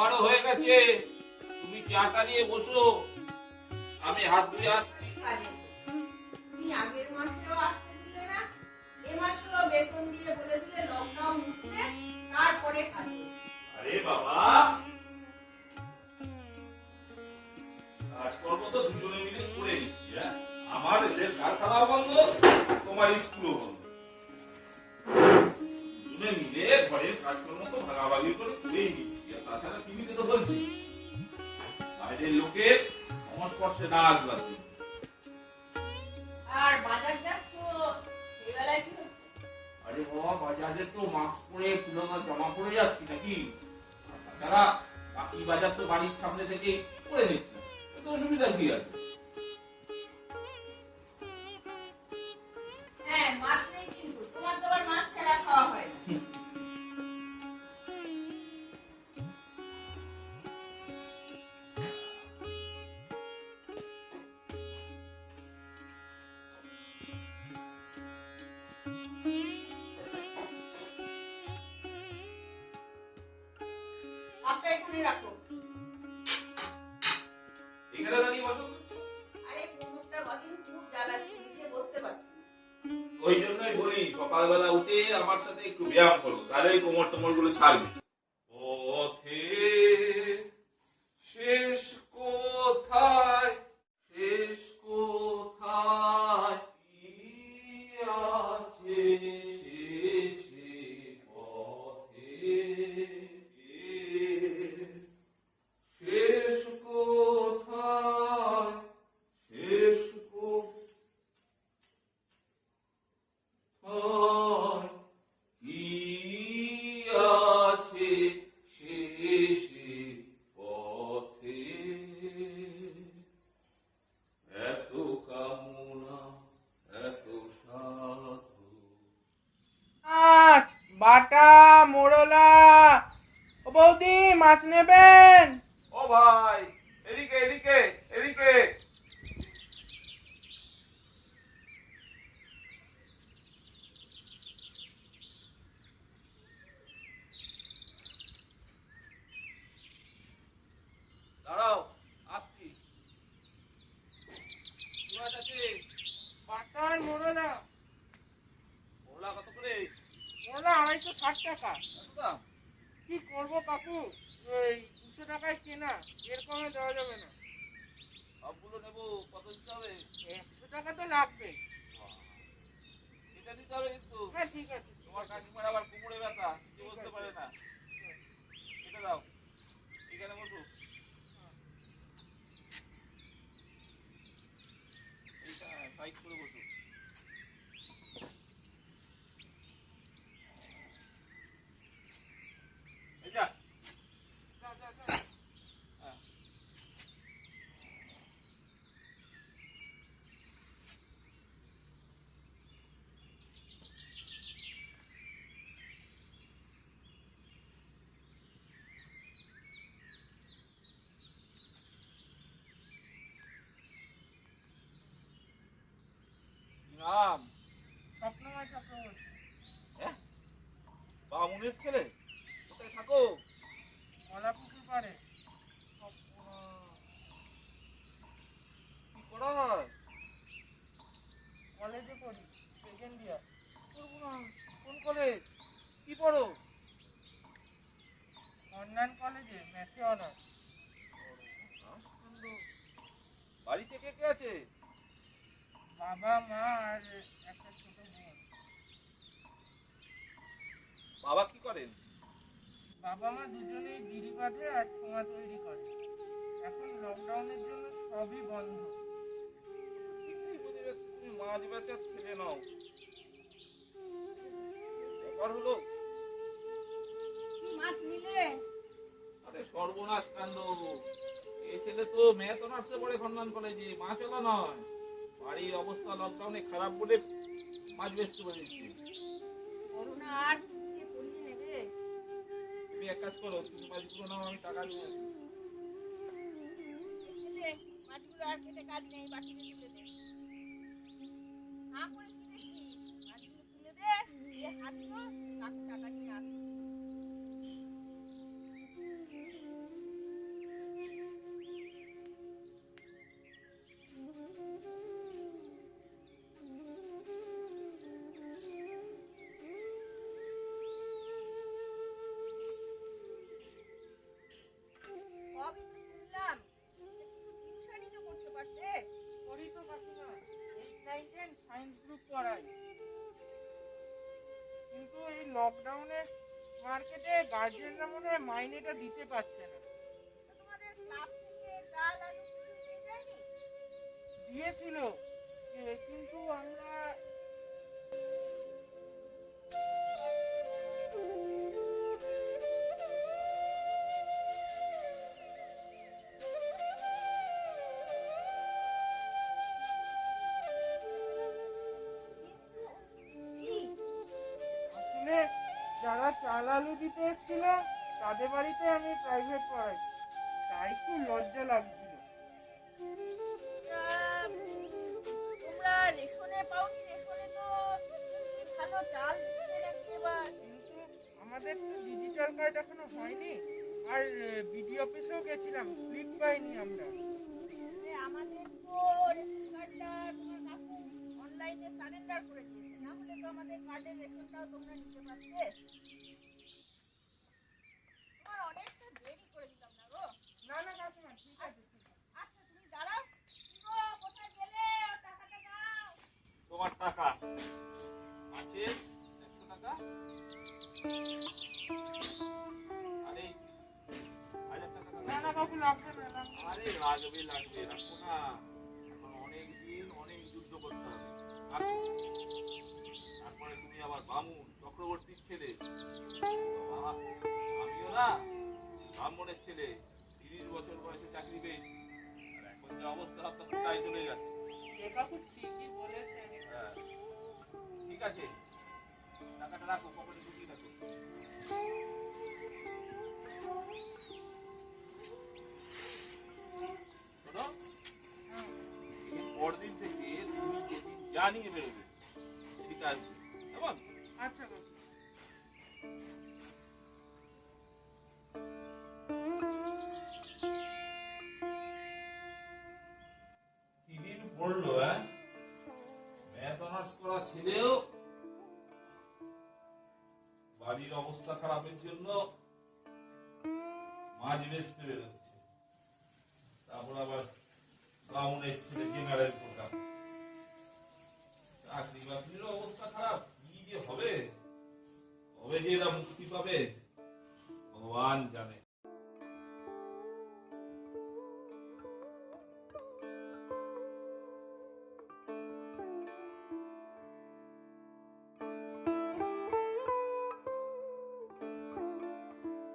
আমারও হয়ে গেছে, তুমি চাটা নিয়ে বসো, আমি হাত ধুয়ে আসছি। তুমি আগের মাসেও আসতে দিলে না, এ মাসেও বেতন দিয়ে বলে দিলে লকডাউন উঠবে তারপরে খাবে। আরে বাবা, কাজকর্ম তো দুজনে মিলে করে নিচ্ছি। হ্যাঁ, আমার এদের কারখানা বন্ধ, তোমার স্কুলও বন্ধ। দুজনে মিলে ঘরের কাজকর্ম তো ভাগাভাগি করে করেই নিচ্ছি। আর তাছাড়া টিভিতে তো বলছি বাইরের লোকের সংস্পর্শে না আসবার জন্য। আর বাজার যাচ্ছ, এই বেলায় কি হচ্ছে? আরে বাবা, বাজারে তো মাস্ক পরে পুরোনো জামা পরে যাচ্ছি নাকি? আর তাছাড়া বাকি বাজার তো বাড়ির সামনে থেকে করে নিচ্ছি, এতে অসুবিধা কি আছে? হ্যাঁ, মাছ নেই কিন্তু তোমার তো আবার মাছ ছাড়া খাওয়া হয় না। আপনার এখানে রাখো। এখানে দাঁড়িয়ে বসো। আরে কোমরটা কদিন খুব জ্বালাচ্ছে, উঠে বসতে পারছি না। ওই জন্যই বলি সকালবেলা উঠে আমার সাথে একটু ব্যায়াম করো, তাহলে ওই কোমর টোমর গুলো ছাড়বে। পথে শেষ কোথায়, শেষ কোথায় কি আছে শেষে পথে, শেষ কোথায়, শেষ কোথায় কি আছে শেষে পথে, এত কামনা এত সাধু। মাছ বাটা মোড়লা। ও বৌদি, মাছ নেবেন? ও ভাই, এদিকে এদিকে এদিকে। দাঁড়াও, আসছি। কি মাছ আছে? বাটা আর মোড়লা। ওলা কত করে? মোড়লা 260 টাকা। এত দাম? কি করবো কাকু, ওই 200 টাকায় কেনা, এর কমে দেওয়া যাবে না। সবগুলো নেবো, কত দিতে হবে? 100 টাকা তো লাগবে। এটা দিতে হবে কিন্তু। হ্যাঁ ঠিক আছে। তোমার কাকিমার আবার কোমরে ব্যথা, কিছু বলতে পারে না। এটা দাও, এখানে বসো। এইটা সাইড করে বসো। এই যা। যা, যা, যা। হ্যাঁ। নাম? স্বপ্নময় চক্রবর্তী। হ্যাঁ, বামুনের ছেলে? কোথায় থাকো? কলাপুকুর পাড়ে। কি করা হয়? কলেজে পড়ি, সেকেন্ড ইয়ার। করবো না। কোন কলেজ? কি পড়ো? অনলাইন কলেজে ম্যাথে অনার্স। বাড়িতে কে কে আছে? বাবা মা আর একটা ছোট বোন। বাবা কি করেন? বাবা মা দুজনেই বিড়ি বাঁধে আর ঠোঙা তৈরি করে। এখন লকডাউনের জন্য সবই বন্ধ। দেখতেই বোঝা যাচ্ছে তুমি মাছ বেচার ছেলে নও। ব্যাপার হলো, কি মাছ নিলে? আরে সর্বনাশ কাণ্ড। এই ছেলে তো ম্যাথ অনার্সে পড়ে খন্ডন কলেজে, মাছওয়ালা নয়। বাড়ির অবস্থা লকডাউনে খারাপ বলে মাছ বেচতে পেরেছি। করোনা আর কে পড়িয়ে নেবে? তুমি এক কাজ করো, তুমি মাছগুলো নাও, আমি টাকা নিয়ে আসি। ছেলে মাছগুলো আর কেটে কাজ নেই, বাকিতে তুলে দে। না করে কি দেখি? মাছগুলো তুলে দে, দিয়ে হাত ধো, কাকু টাকা নিয়ে আসবে। পড়াতে? করি তো কাকিমা, 8, 9, 10 সায়েন্স গ্রুপ পড়াই। কিন্তু এই লকডাউনে মার্কেটে গার্জিয়ানরা মনে হয় মাইনেটা দিতে পারছে না। তো তোমাদের ক্লাব থেকে ডাল আলু কিছু দিয়ে যায়নি? দিয়েছিল, কিন্তু আমরা কিন্তু কি? আসলে যারা চাল আলু দিতে এসেছিল তাদের বাড়িতে আমি প্রাইভেট পড়াই, তাই খুব লজ্জা লাগছিল। তোমরা রেশনে পাওনি? রেশনে তো কি ভালো চাল দিচ্ছে নাকি এবার? কিন্তু আমাদের তো ডিজিটাল কার্ড এখনো হয়নি, আর বিডি অফিসেও গেছিলাম, স্লিপ পাইনি আমরা। আমাদের তো রেশন কার্ডটা তোমার কাকু অনলাইনে সারেন্ডার করে দিয়েছে, না হলে তো আমাদের কার্ডের রেশনটাও তোমরা নিতে পারতে। তোমার অনেকটা দেরি করে দিলাম না গো। না না কাকিমা, ঠিক আছে ঠিক আছে। আচ্ছা তুমি দাঁড়াও। কি গো, কোথায় গেলে? ও টাকাটা দাও। তোমার টাকা আছে 100 টাকা, আরে 1000 টাকা না না কাকু, লাগবে না লাগবে না। আরে লাগবে লাগবে, রাখো না, এখন অনেক দিন অনেক যুদ্ধ করতে হবে, রাখো। তারপরে তুমি আবার বামুন চক্রবর্তীর ছেলে, বাবা, আমিও না ব্রাহ্মণের ছেলে, 30 বছর বয়সে চাকরি পেয়েছি, আর এখন যে অবস্থা আপনার কোথায় চলে যাচ্ছে। এ কাকু ঠিকই বলেছেন। হ্যাঁ, ঠিক আছে, টাকাটা রাখো, পকেটে ঢুকিয়ে রাখো। শোনো, এর পরদিন থেকে তুমি যেদিন যা নিয়ে বেরোবে সেদিকে আসবে, কেমন? আচ্ছা কাকু। কি দিন পড়লো, ম্যাথ অনার্স করা ছেলেও বাড়ির অবস্থা খারাপের জন্য মাছ বেচতে বেরোচ্ছে, তারপর আবার ব্রাউনের ছেলে জেনারেল কোটা, চাকরি বাকরির অবস্থা খারাপ, কি যে হবে, কবে যে এরা মুক্তি পাবে ভগবান জানে।